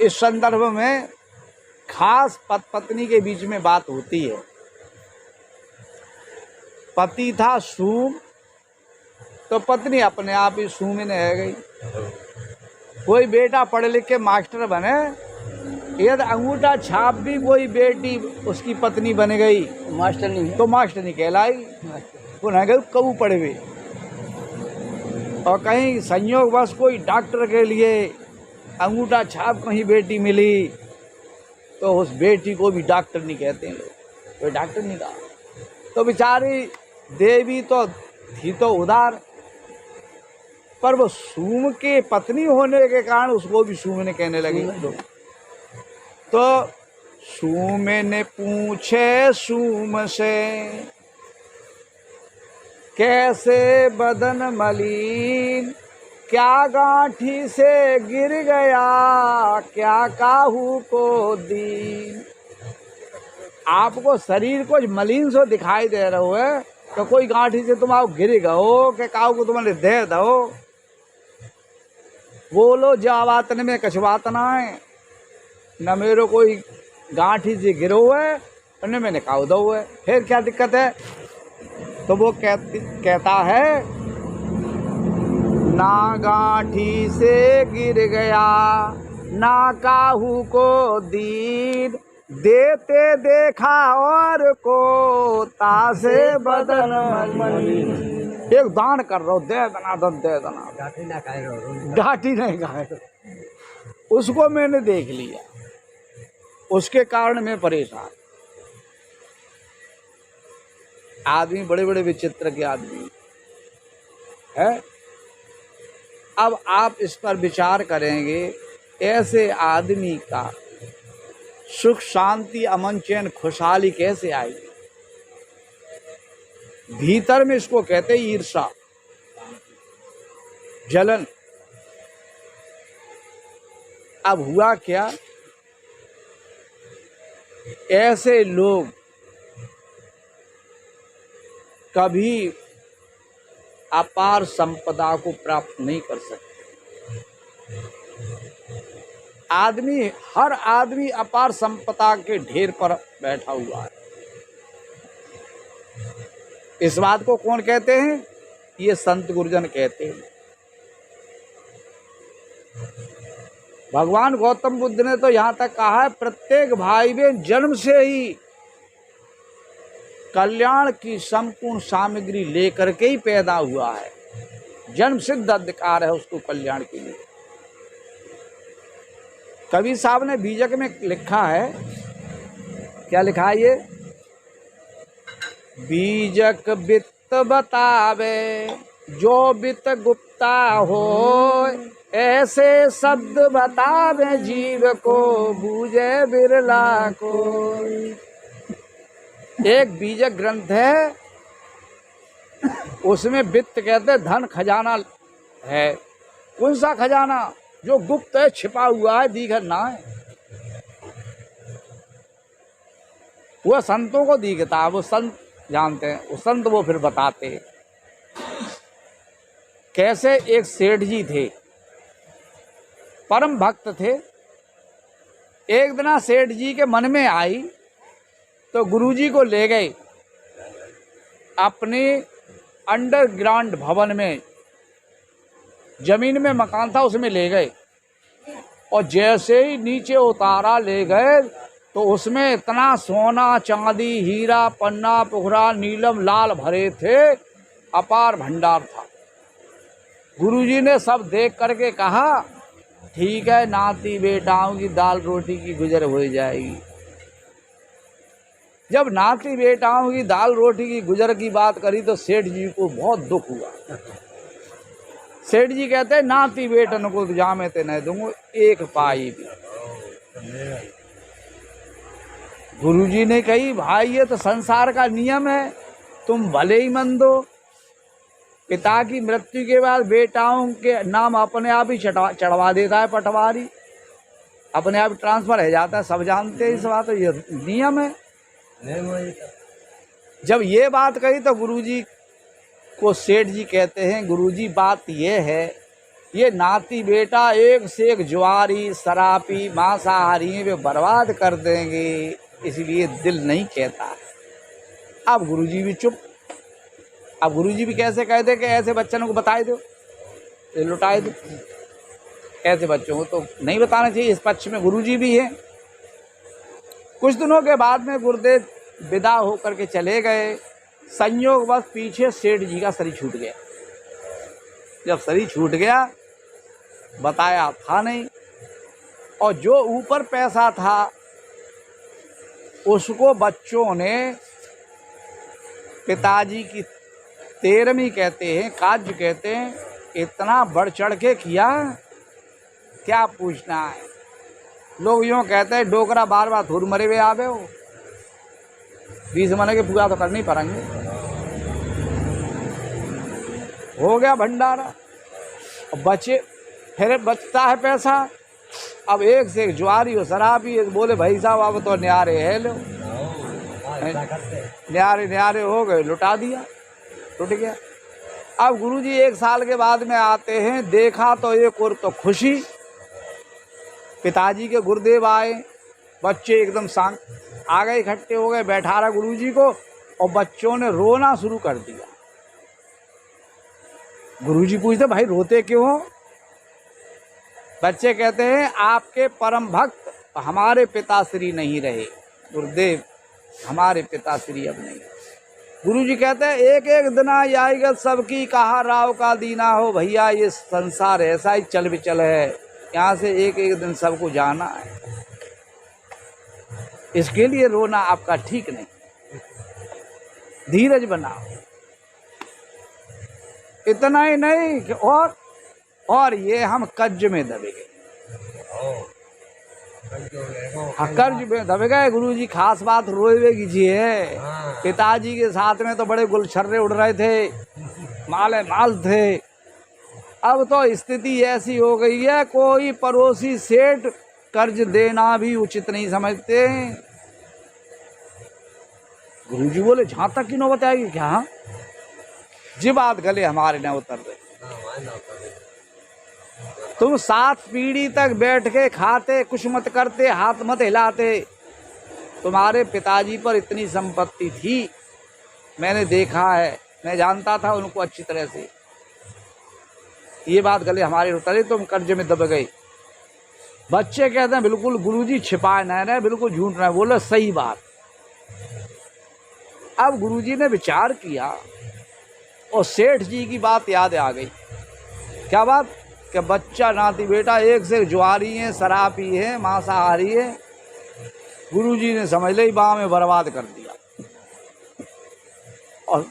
इस संदर्भ में खास पत्नी के बीच में बात होती है। पति था सूम, तो पत्नी अपने आप ही सूमिन रह गई। कोई बेटा पढ़ लिख के मास्टर बने, यदि अंगूठा छाप भी कोई बेटी उसकी पत्नी बन गई मास्टर नहीं तो मास्टर नहीं कहलाई, वो न गए कबू पढ़े। और कहीं संयोगवश कोई डॉक्टर के लिए अंगूठा छाप कहीं बेटी मिली तो उस बेटी को भी डॉक्टर नहीं कहते हैं लोग, कोई डॉक्टर नहीं कहा। तो बेचारी देवी तो थी तो उदार, पर वो सूम के पत्नी होने के कारण उसको भी सूम ने कहने लगे लोग। तो सूम ने पूछे सूम से, कैसे बदन मलिन, क्या गांठी से गिर गया, क्या काहू को दीन। आपको शरीर को मलिन सो दिखाई दे रहा है तो कोई गांठी से तुम आओ गिर गओ के काहू को तुम्हारे दे दो। बोलो जावातन में कछ बात ना है, न मेरे कोई गांठी से गिरो है और न मैंने काऊ दो है, फिर क्या दिक्कत है। तो वो कहता है, ना गांठी से गिर गया ना काहू को दीन, देते देखा और को तासे बदन मलिन। एक दान कर रहा हो, दे दना दे दना, घाटी नहीं खाए। उसको मैंने देख लिया, उसके कारण मैं परेशान। आदमी बड़े बड़े विचित्र के आदमी है। अब आप इस पर विचार करेंगे, ऐसे आदमी का सुख शांति अमन चैन खुशहाली कैसे आएगी। भीतर में इसको कहते हैं ईर्षा, जलन। अब हुआ क्या, ऐसे लोग कभी अपार संपदा को प्राप्त नहीं कर सकते। हर आदमी अपार संपदा के ढेर पर बैठा हुआ है। इस बात को कौन कहते हैं, ये संत गुरुजन कहते हैं। भगवान गौतम बुद्ध ने तो यहाँ तक कहा है, प्रत्येक भाई बहन जन्म से ही कल्याण की संपूर्ण सामग्री लेकर के ही पैदा हुआ है। जन्म सिद्ध अधिकार है उसको कल्याण के लिए। कबीर साहब ने बीजक में लिखा है, क्या लिखा है ये, बीजक वित्त बतावे जो वित्त गुप्ता हो, ऐसे शब्द बतावे जीव को बूझे बिरला को। एक बीजक ग्रंथ है, उसमें वित्त कहते धन खजाना है। कौन सा खजाना, जो गुप्त है, छिपा हुआ है, दिखत ना है। वह संतों को दिखता है, वो संत जानते हैं, वो संत वो फिर बताते हैं। कैसे एक सेठ जी थे, परम भक्त थे। एक दिन सेठ जी के मन में आई तो गुरुजी को ले गए अपने अंडरग्राउंड भवन में, जमीन में मकान था उसमें ले गए। और जैसे ही नीचे उतारा ले गए तो उसमें इतना सोना चांदी हीरा पन्ना पुखरा नीलम लाल भरे थे, अपार भंडार था। गुरुजी ने सब देख करके कहा, ठीक है, नाती बेटाओं की दाल रोटी की गुजर हो जाएगी। जब नाती बेटाओं की दाल रोटी की गुजर की बात करी तो सेठ जी को बहुत दुख हुआ। सेठ जी कहते हैं, नाती बेटन को जामे ते नहीं दूंगा एक पाई भी। गुरुजी ने कही, भाई ये तो संसार का नियम है, तुम भले ही मन दो। पिता की मृत्यु के बाद बेटाओं के नाम अपने आप ही चढ़वा देता है पटवारी, अपने आप ट्रांसफर हो जाता है। सब जानते हैं इस बात, तो ये नियम है। जब ये बात कही तो गुरुजी को सेठ जी कहते हैं, गुरुजी बात ये है ये नाती बेटा एक से एक जुआरी शराबी मांसाहारी वे बर्बाद कर देंगे, इसलिए दिल नहीं कहता। अब गुरुजी भी चुप। अब गुरुजी भी कैसे कह दे कि ऐसे बच्चों को बताए दो, लुटाए दो। ऐसे बच्चों को तो नहीं बताना चाहिए। इस पक्ष में गुरुजी भी हैं। कुछ दिनों के बाद में गुरुदेव विदा होकर के चले गए। संयोग बस पीछे सेठ जी का शरीर छूट गया। जब शरीर छूट गया, बताया था नहीं, और जो ऊपर पैसा था उसको बच्चों ने पिताजी की 13वीं कहते हैं, काज कहते हैं, इतना बढ़ चढ़ के किया, क्या पूछना है। लोग यूँ कहते हैं डोकरा बार बार थूर मरे हुए आवे हो, 20 महीने के पूरा तो करनी पड़ेंगे। हो गया भंडारा, बचे फिर बचता है पैसा। अब एक से एक जुआरी हो शराबी बोले भाई साहब अब तो न्यारे है, लो न्यारे हो गए, लुटा दिया, टूट गया। अब गुरुजी 1 साल के बाद में आते हैं, देखा तो एक और तो खुशी, पिताजी के गुरुदेव आए, बच्चे एकदम शांत आ गए, इकट्ठे हो गए, बैठा रहा गुरुजी को, और बच्चों ने रोना शुरू कर दिया। गुरुजी पूछते भाई रोते क्यों हो? बच्चे कहते हैं आपके परम भक्त हमारे पिताश्री नहीं रहे गुरुदेव, हमारे पिताश्री अब नहीं। गुरुजी कहते हैं एक एक दिना आएगा सबकी कहा राव का दीना हो। भैया ये संसार ऐसा ही चल विचल है, यहाँ से एक एक दिन सबको जाना है, इसके लिए रोना आपका ठीक नहीं, धीरज बनाओ। इतना ही नहीं कि और ये हम कर्ज में दबे गए, कर्ज में दबे गए। गुरुजी खास बात रोए कीजिए, पिताजी के साथ में तो बड़े गुलछर्रे उड़ रहे थे, माले माल थे। अब तो स्थिति ऐसी हो गई है, कोई पड़ोसी सेठ कर्ज देना भी उचित नहीं समझते। गुरुजी बोले जहां तक की नौबत आएगी क्या? जी बात गले हमारे न उतर रहे। तुम 7 पीढ़ी तक बैठ के खाते, कुछ मत करते, हाथ मत हिलाते। तुम्हारे पिताजी पर इतनी संपत्ति थी, मैंने देखा है, मैं जानता था उनको अच्छी तरह से। ये बात गले हमारे उतरे, तुम कर्ज में दब गए। बच्चे कहते हैं बिल्कुल गुरुजी छिपाए नहीं रहे, बिल्कुल झूठ रहे। बोले सही बात। अब गुरुजी ने विचार किया और सेठ जी की बात याद आ गई। क्या बात? कि बच्चा नाती बेटा एक से जुआरी है, शराबी है, मांसाहारी है। गुरुजी ने समझ ली बाह में बर्बाद कर दिया, और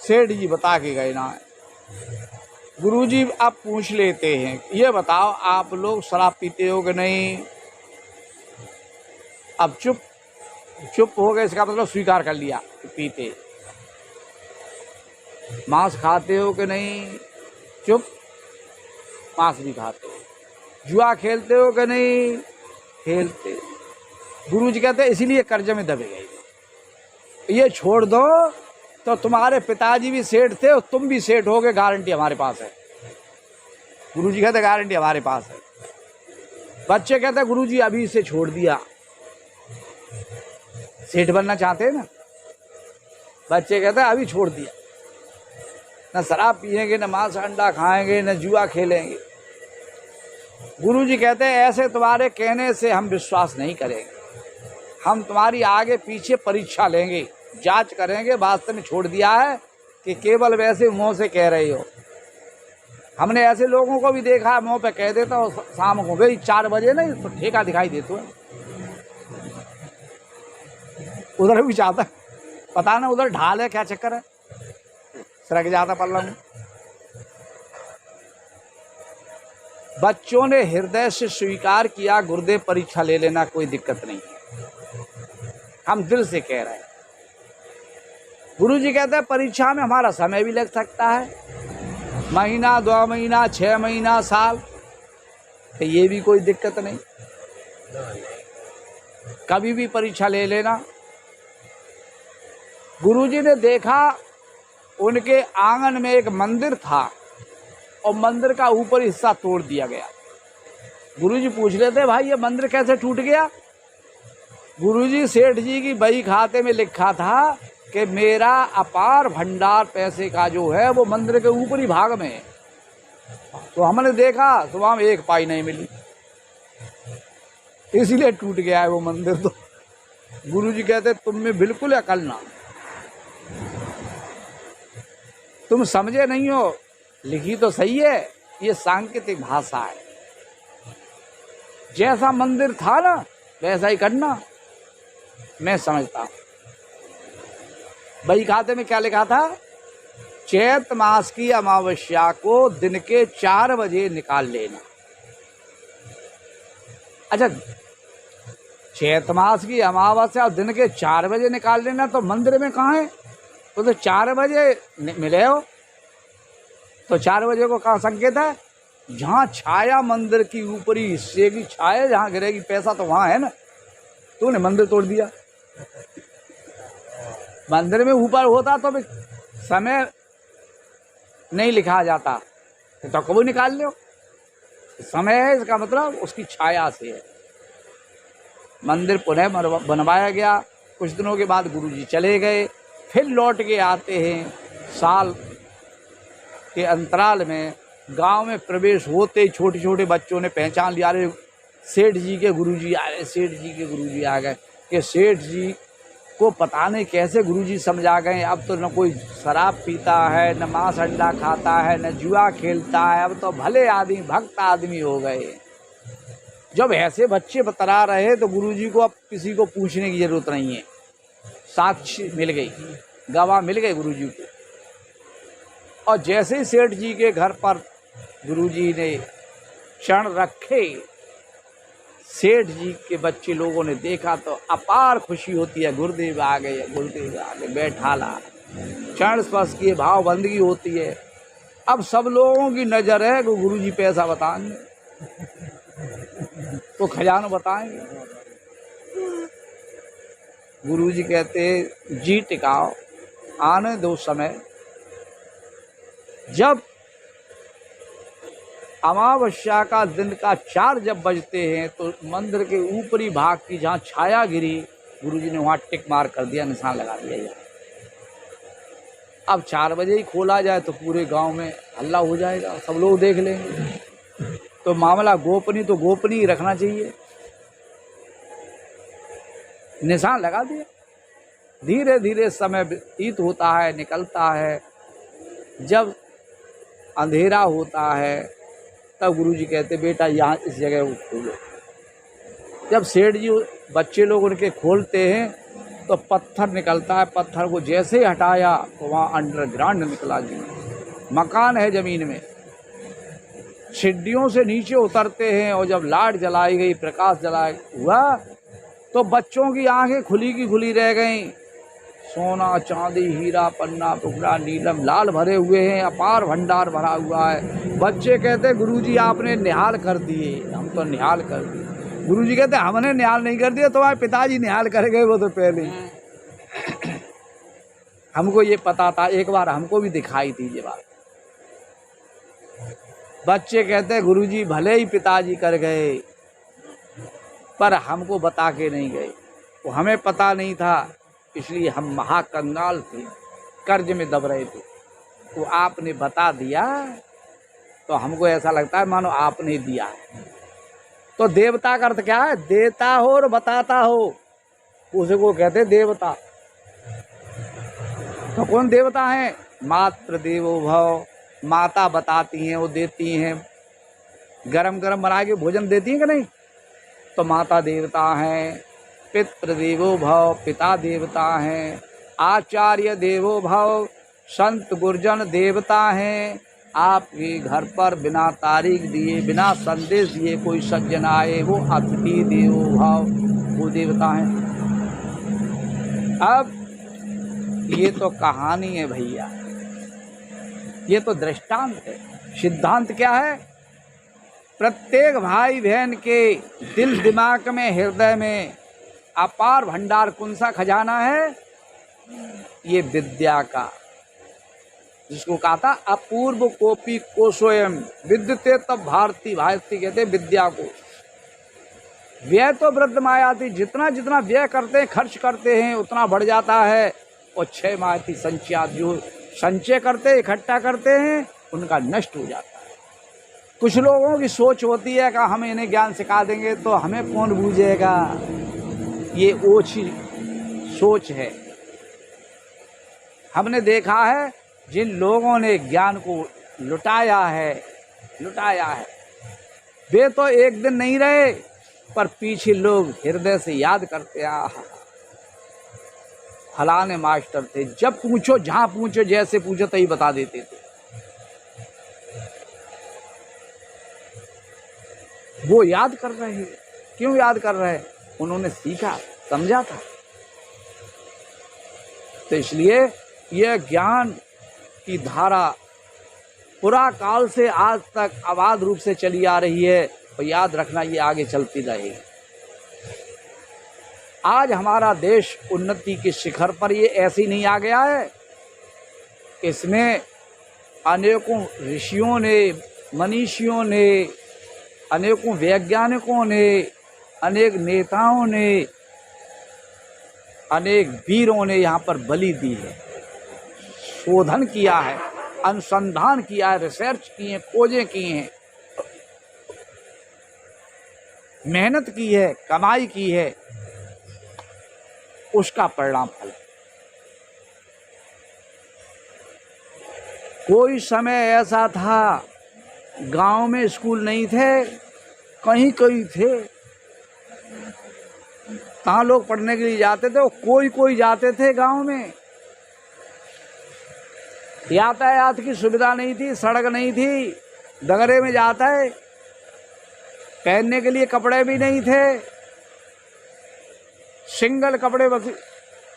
सेठ जी बता के गए ना। गुरुजी अब पूछ लेते हैं, ये बताओ आप लोग शराब पीते हो कि नहीं? अब चुप हो गए, इसका मतलब स्वीकार कर लिया कि पीते। मांस खाते हो कि नहीं? चुप, मांस भी खाते हो। जुआ खेलते हो कि नहीं? खेलते। गुरुजी कहते हैं इसीलिए कर्ज में दबे गए। ये छोड़ दो तो तुम्हारे पिताजी भी सेठ थे और तुम भी सेठ होगे, गारंटी हमारे पास है। गुरुजी कहते गारंटी हमारे पास है। बच्चे कहते हैं गुरुजी अभी से छोड़ दिया। सेठ बनना चाहते हैं ना? बच्चे कहते हैं अभी छोड़ दिया, न शराब पिएंगे, न मांस अंडा खाएंगे, न जुआ खेलेंगे। गुरुजी कहते हैं ऐसे तुम्हारे कहने से हम विश्वास नहीं करेंगे, हम तुम्हारी आगे पीछे परीक्षा लेंगे, जांच करेंगे वास्तव में छोड़ दिया है कि केवल वैसे मुंह से कह रहे हो। हमने ऐसे लोगों को भी देखा, मुंह पे कह देता और शाम को गई 4 बजे ना तो ठेका दिखाई देता है। उधर भी चाहता, पता ना उधर ढाल है, क्या चक्कर है, सरक जाता पल्ला में। बच्चों ने हृदय से स्वीकार किया गुरुदेव परीक्षा ले लेना, कोई दिक्कत नहीं है, हम दिल से कह रहे हैं। गुरुजी कहते हैं परीक्षा में हमारा समय भी लग सकता है, महीना, 2 महीना, 6 महीना, साल, तो ये भी कोई दिक्कत नहीं, कभी भी परीक्षा ले लेना। गुरुजी ने देखा उनके आंगन में एक मंदिर था और मंदिर का ऊपर हिस्सा तोड़ दिया गया। गुरुजी पूछ लेते भाई ये मंदिर कैसे टूट गया? गुरुजी सेठ जी की बही खाते में लिखा था कि मेरा अपार भंडार पैसे का जो है वो मंदिर के ऊपरी भाग में है। तो हमने देखा तो वहां एक पाई नहीं मिली, इसीलिए टूट गया है वो मंदिर। तो गुरुजी कहते तुम में बिल्कुल अकल ना, तुम समझे नहीं हो। लिखी तो सही है, ये सांकेतिक भाषा है। जैसा मंदिर था ना वैसा ही करना, मैं समझता हूं। बही खाते में क्या लिखा था? चैत मास की अमावस्या को दिन के 4 बजे निकाल लेना। अच्छा, चैत मास की अमावस्या दिन के 4 बजे निकाल लेना, तो मंदिर में कहाँ है? तो 4 बजे मिले हो, तो 4 बजे को कहाँ संकेत है? जहाँ छाया मंदिर की ऊपरी हिस्से की छाया जहाँ गिरेगी पैसा तो वहाँ है ना। तूने मंदिर तोड़ दिया। मंदिर में ऊपर होता तो समय नहीं लिखा जाता, तो कब निकाल लो। समय है, इसका मतलब उसकी छाया से है। मंदिर पुनः बनवाया गया। कुछ दिनों के बाद गुरुजी चले गए, फिर लौट के आते हैं। साल के अंतराल में गांव में प्रवेश होते ही छोटे छोटे बच्चों ने पहचान लिया, अरे सेठ जी के गुरुजी आ गए, सेठ जी के गुरुजी आ गए। कि सेठ जी को पता नहीं कैसे गुरुजी समझा गए, अब तो न कोई शराब पीता है, न मांस अंडा खाता है, न जुआ खेलता है, अब तो भले आदमी भक्त आदमी हो गए। जब ऐसे बच्चे बतरा रहे तो गुरुजी को अब किसी को पूछने की जरूरत नहीं है, साक्षी मिल गई, गवाह मिल गए गुरुजी को। और जैसे ही सेठ जी के घर पर गुरुजी ने क्षण रखे, सेठ जी के बच्चे लोगों ने देखा तो अपार खुशी होती है। गुरुदेव आ गए, गुरुदेव आ गए, बैठा ला, क्षण स्पर्श की भाव बंदगी होती है। अब सब लोगों की नजर है कि गुरुजी पैसा बताएंगे तो खजाना बताएंगे। गुरुजी कहते जी टिकाओ, आने दो समय। जब अमावस्या का दिन का 4 जब बजते हैं तो मंदिर के ऊपरी भाग की जहाँ छाया गिरी, गुरुजी ने वहाँ टिक मार कर दिया, निशान लगा दिया जाए। अब 4 बजे ही खोला जाए तो पूरे गांव में हल्ला हो जाएगा, सब लोग देख लेंगे। तो मामला गोपनीय तो गोपनीय रखना चाहिए। निशान लगा दिया। धीरे धीरे समय व्यतीत होता है, निकलता है। जब अंधेरा होता है तब गुरुजी कहते बेटा यहाँ इस जगह को खोलो। जब सेठ जी बच्चे लोग उनके खोलते हैं तो पत्थर निकलता है। पत्थर को जैसे ही हटाया तो वहाँ अंडरग्राउंड निकला जी, मकान है जमीन में। सीढ़ियों से नीचे उतरते हैं और जब लाइट जलाई गई, प्रकाश जलाया हुआ तो बच्चों की आंखें खुली की खुली रह गईं। सोना चांदी हीरा पन्ना टुकड़ा नीलम लाल भरे हुए हैं, अपार भंडार भरा हुआ है। बच्चे कहते गुरुजी आपने निहाल कर दिए। हम तो निहाल कर दिए। गुरुजी कहते हमने निहाल नहीं कर दिया, तुम्हारे पिताजी निहाल कर गए वो तो पहले। हमको ये पता था, एक बार हमको भी दिखाई थी ये बात। बच्चे कहते गुरुजी भले ही पिताजी कर गए पर हमको बता के नहीं गए, वो हमें पता नहीं था, इसलिए हम महाकंगाल थे, कर्ज में दब रहे थे। तो आपने बता दिया तो हमको ऐसा लगता है मानो आपने दिया है। तो देवता का अर्थ क्या है? देता हो और बताता हो, उसे को कहते देवता। तो कौन देवता है? मातृ देवो भव। माता बताती हैं, वो देती हैं, गरम गरम बना के भोजन देती हैं कि नहीं, तो माता देवता हैं। पितृदेवो भव, पिता देवता हैं। आचार्य देवो भव, संत गुरजन देवता हैं। आपके घर पर बिना तारीख दिए, बिना संदेश दिए कोई सज्जन आए, वो अतिथि देवो भव, वो देवता हैं। अब ये तो कहानी है भैया, ये तो दृष्टांत है। सिद्धांत क्या है? प्रत्येक भाई बहन के दिल दिमाग में, हृदय में अपार भंडार कौन सा खजाना है? ये विद्या का। जिसको कहा था अपूर्व कोपी कोशोयम विद्यते तब भारती भारती कहते विद्या को। व्यय तो वृद्ध मायाति, जितना जितना व्यय करते हैं खर्च करते हैं उतना बढ़ जाता है। और क्षय मायाति संचयात, जो संचय करते हैं इकट्ठा करते हैं उनका नष्ट हो जाता है। कुछ लोगों की सोच होती है कि हम इन्हें ज्ञान सिखा देंगे तो हमें कौन बूझेगा, ये ओछी सोच है। हमने देखा है जिन लोगों ने ज्ञान को लुटाया है वे तो एक दिन नहीं रहे, पर पीछे लोग हृदय से याद करते आ फलाने मास्टर थे, जब पूछो जहां पूछो जैसे पूछो तभी बता देते थे। वो याद कर रहे हैं। क्यों याद कर रहे हैं? उन्होंने सीखा समझा था। तो इसलिए यह ज्ञान की धारा पुरा काल से आज तक अबाध रूप से चली आ रही है, और याद रखना ये आगे चलती रहेगी। आज हमारा देश उन्नति के शिखर पर ये ऐसे ही नहीं आ गया है। इसमें अनेकों ऋषियों ने, मनीषियों ने, अनेकों वैज्ञानिकों ने, अनेक नेताओं ने, अनेक वीरों ने यहाँ पर बलि दी है, शोधन किया है, अनुसंधान किया है, रिसर्च की है, खोजें की हैं, मेहनत की है, कमाई की है, उसका परिणाम फल। कोई समय ऐसा था गांव में स्कूल नहीं थे, कहीं कहीं थे, कहाँ लोग पढ़ने के लिए जाते थे, कोई कोई जाते थे गांव में। यातायात की सुविधा नहीं थी, सड़क नहीं थी, डगरे में जाता है, पहनने के लिए कपड़े भी नहीं थे, सिंगल कपड़े, बस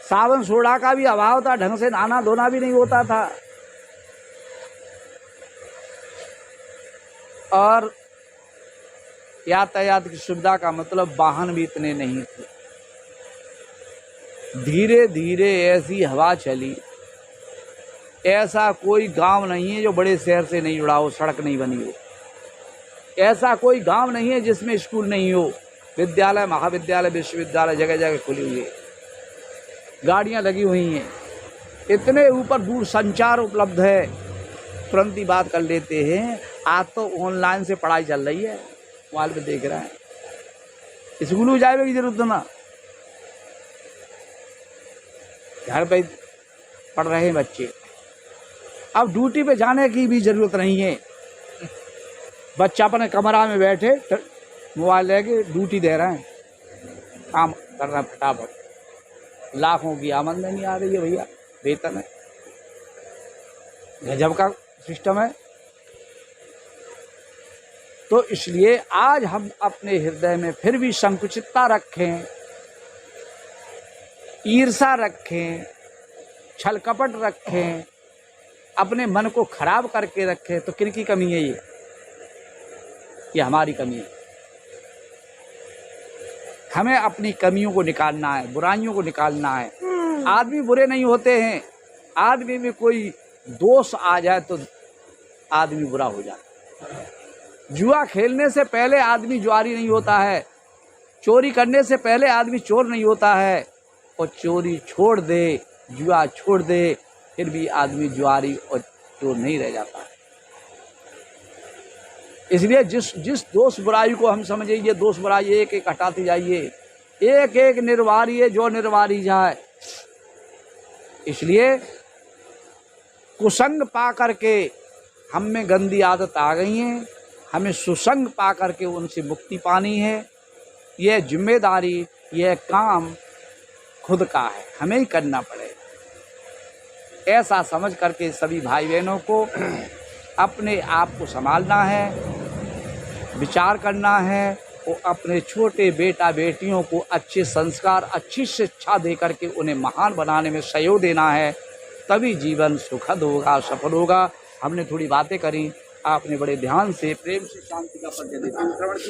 साबुन सोडा का भी अभाव था, ढंग से नहाना धोना भी नहीं होता था। और यातायात की सुविधा का मतलब वाहन भी इतने नहीं थे। धीरे धीरे ऐसी हवा चली, ऐसा कोई गांव नहीं है जो बड़े शहर से नहीं जुड़ा हो, सड़क नहीं बनी हो। ऐसा कोई गांव नहीं है जिसमें स्कूल नहीं हो। विद्यालय, महाविद्यालय, विश्वविद्यालय जगह जगह खुली हुई है, गाड़ियां लगी हुई हैं, इतने ऊपर दूर संचार उपलब्ध है, तुरंत ही बात कर लेते हैं। आज तो ऑनलाइन से पढ़ाई चल रही है, मोबाइल पे देख रहे हैं, स्कूल में जाने की जरूरत ना, घर पे पढ़ रहे हैं बच्चे। अब ड्यूटी पे जाने की भी जरूरत नहीं है, बच्चा अपने कमरा में बैठे मोबाइल लेके ड्यूटी दे रहे हैं, काम कर रहे हैं फटाफट। लाखों की आमदनी आ रही है भैया, वेतन है, गजब का सिस्टम है। तो इसलिए आज हम अपने हृदय में फिर भी संकुचितता रखें, ईर्षा रखें, छल कपट रखें, अपने मन को खराब करके रखें, तो किन की कमी है? ये हमारी कमी है। हमें अपनी कमियों को निकालना है, बुराइयों को निकालना है। आदमी बुरे नहीं होते हैं, आदमी में कोई दोष आ जाए तो आदमी बुरा हो जाता है। जुआ खेलने से पहले आदमी जुआरी नहीं होता है, चोरी करने से पहले आदमी चोर नहीं होता है, और चोरी छोड़ दे, जुआ छोड़ दे, फिर भी आदमी जुआरी और चोर नहीं रह जाता है। इसलिए जिस दोष बुराई को हम समझे, ये दोष बुराई एक एक हटाते जाइए, एक एक निर्वारिए जो निर्वारी जाए। इसलिए कुसंग पा करके हम में गंदी आदत आ गई है, हमें सुसंग पा करके उनसे मुक्ति पानी है। यह जिम्मेदारी, यह काम खुद का है, हमें ही करना पड़ेगा। ऐसा समझ करके सभी भाई बहनों को अपने आप को संभालना है, विचार करना है, और अपने छोटे बेटा बेटियों को अच्छे संस्कार, अच्छी शिक्षा दे करके उन्हें महान बनाने में सहयोग देना है, तभी जीवन सुखद होगा, सफल होगा। हमने थोड़ी बातें करी, आपने बड़े ध्यान से, प्रेम से, शांति का परिचय देते